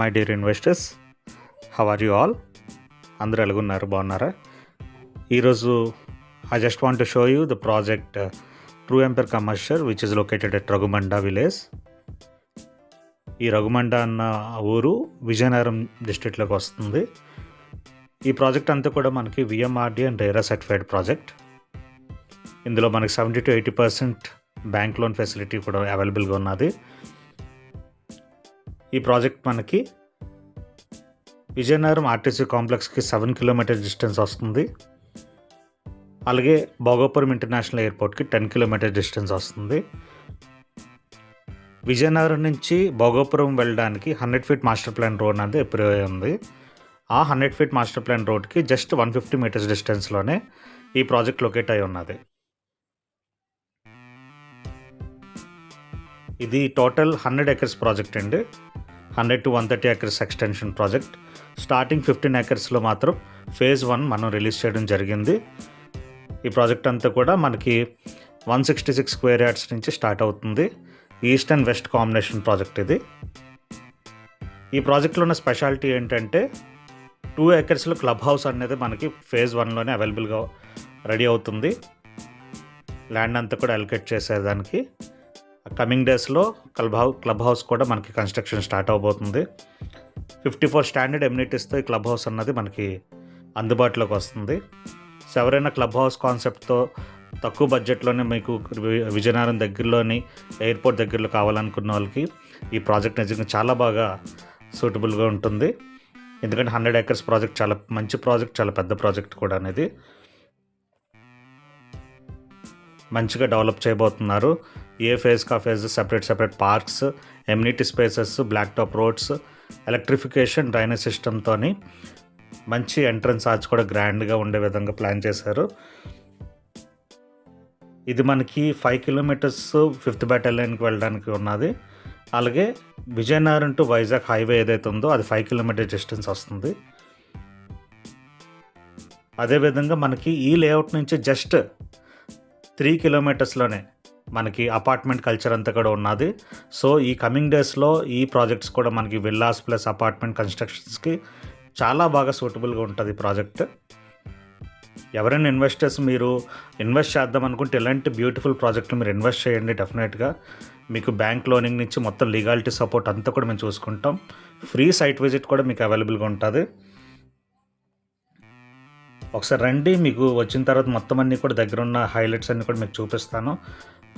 My dear investors, how are you all? అందరూ ఎలాగున్నారు? బాగున్నారా? ఈరోజు I just want to show you the project true empire commercial which is located at Raghumanda village. ఈ రఘుమండ అన్న ఊరు విజయనగరం డిస్ట్రిక్ట్లోకి వస్తుంది. ఈ ప్రాజెక్ట్ అంతా కూడా మనకి VMRD and RERA certified project. ఇందులో మనకి 70 to 80% బ్యాంక్ లోన్ ఫెసిలిటీ కూడా అవైలబుల్గా ఉన్నది. ఈ ప్రాజెక్ట్ మనకి విజయనగరం ఆర్టీసీ కాంప్లెక్స్కి 7 kilometers డిస్టెన్స్ వస్తుంది. అలాగే భోగాపురం ఇంటర్నేషనల్ ఎయిర్పోర్ట్కి 10 kilometers డిస్టెన్స్ వస్తుంది. విజయనగరం నుంచి భోగాపురం వెళ్ళడానికి 100 feet మాస్టర్ ప్లాన్ రోడ్ అనేది అప్రూవ్ అయి ఉంది. ఆ 100 feet మాస్టర్ ప్లాన్ రోడ్కి జస్ట్ 150 meters డిస్టెన్స్లోనే ఈ ప్రాజెక్ట్ లొకేట్ అయి ఉన్నది. ఇది టోటల్ 100 acres ప్రాజెక్ట్ అండి. 100 to 130 acres extension project. Starting 15 acresలో మాత్రం phase 1 మనం రిలీజ్ చేయడం జరిగింది. ఈ ప్రాజెక్ట్ అంతా కూడా మనకి 166 square yards నుంచి స్టార్ట్ అవుతుంది. East and west combination project ఇది. ఈ ప్రాజెక్ట్లో ఉన్న స్పెషాలిటీ ఏంటంటే 2 acresలో క్లబ్ హౌస్ అనేది మనకి phase 1లోనే అవైలబుల్గా రెడీ అవుతుంది. ల్యాండ్ అంతా కూడా అలొకేట్ చేసేదానికి కమింగ్ డేస్లో క్లబ్ హౌస్ కూడా మనకి కన్స్ట్రక్షన్ స్టార్ట్ అవబోతుంది. 54 స్టాండర్డ్ ఎమ్యూనిటీస్తో ఈ క్లబ్ హౌస్ అన్నది మనకి అందుబాటులోకి వస్తుంది. సో ఎవరైనా క్లబ్ హౌస్ కాన్సెప్ట్తో తక్కువ బడ్జెట్లోనే మీకు విజయనగరం దగ్గరలోని ఎయిర్పోర్ట్ దగ్గరలో కావాలనుకున్న వాళ్ళకి ఈ ప్రాజెక్ట్ నిజంగా చాలా బాగా సూటబుల్గా ఉంటుంది. ఎందుకంటే 100 acres ప్రాజెక్ట్ చాలా మంచి ప్రాజెక్ట్, చాలా పెద్ద ప్రాజెక్ట్ కూడా అనేది మంచిగా డెవలప్ చేయబోతున్నారు. ఏ ఫేజ్కి ఆ phase separate parks, amenity spaces, black top roads, electrification, drainage సిస్టమ్తో మంచి ఎంట్రన్స్ ఆర్చ్ కూడా గ్రాండ్గా ఉండే విధంగా ప్లాన్ చేశారు. ఇది మనకి 5 kilometers 5th Battalionకి వెళ్ళడానికి ఉన్నది. అలాగే విజయనగరం టు వైజాగ్ హైవే ఏదైతే ఉందో అది 5 kilometers డిస్టెన్స్ వస్తుంది. అదేవిధంగా మనకి ఈ లేఅవుట్ నుంచి జస్ట్ 3 kilometersలోనే మనకి అపార్ట్మెంట్ కల్చర్ అంతా కూడా ఉన్నది. సో ఈ కమింగ్ డేస్లో ఈ ప్రాజెక్ట్స్ కూడా మనకి విల్లాస్ ప్లస్ అపార్ట్మెంట్ కన్స్ట్రక్షన్స్కి చాలా బాగా సూటబుల్గా ఉంటుంది ఈ ప్రాజెక్ట్. ఎవరైనా ఇన్వెస్టర్స్ మీరు ఇన్వెస్ట్ చేద్దాం అనుకుంటే ఇలాంటి బ్యూటిఫుల్ ప్రాజెక్టులు మీరు ఇన్వెస్ట్ చేయండి. డెఫినెట్గా మీకు బ్యాంక్ లోనింగ్ నుంచి మొత్తం లీగాలిటీ సపోర్ట్ అంతా కూడా మేము చూసుకుంటాం. ఫ్రీ సైట్ విజిట్ కూడా మీకు అవైలబుల్గా ఉంటుంది. ఒకసారి రండి, మీకు వచ్చిన తర్వాత మొత్తం అన్నీ కూడా దగ్గర ఉన్న హైలైట్స్ అన్నీ కూడా మీకు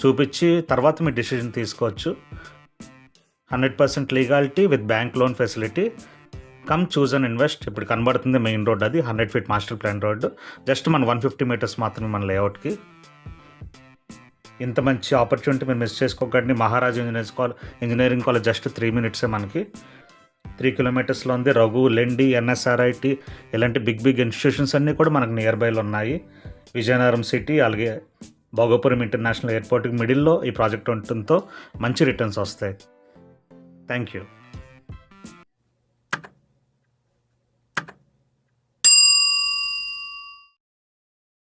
చూపించి తర్వాత మీ డిసిజన్ తీసుకోవచ్చు. 100% legality with bank loan facility. Come choose and invest. ఇప్పుడు కనబడుతుంది మెయిన్ రోడ్, అది 100 feet master plan road. Just మన 150 meters మాత్రమే మన లేఅవుట్కి. ఇంత మంచి ఆపర్చునిటీ మీరు మిస్ చేసుకోకండి. మహారాజు ఇంజనీరింగ్ కాలేజ్ జస్ట్ 3 minutes మనకి 3 kilometersలో ఉంది. రఘు, లెండి, ఎన్ఎస్ఆర్ఐటి ఇలాంటి బిగ్ ఇన్స్టిట్యూషన్స్ అన్నీ కూడా మనకు నియర్ బైలో ఉన్నాయి. విజయనగరం సిటీ అలాగే భోగాపురం ఇంటర్నేషనల్ ఎయిర్పోర్ట్కి మిడిల్లో ఈ ప్రాజెక్ట్ ఉండటంతో మంచి రిటర్న్స్ వస్తాయి. Thank you.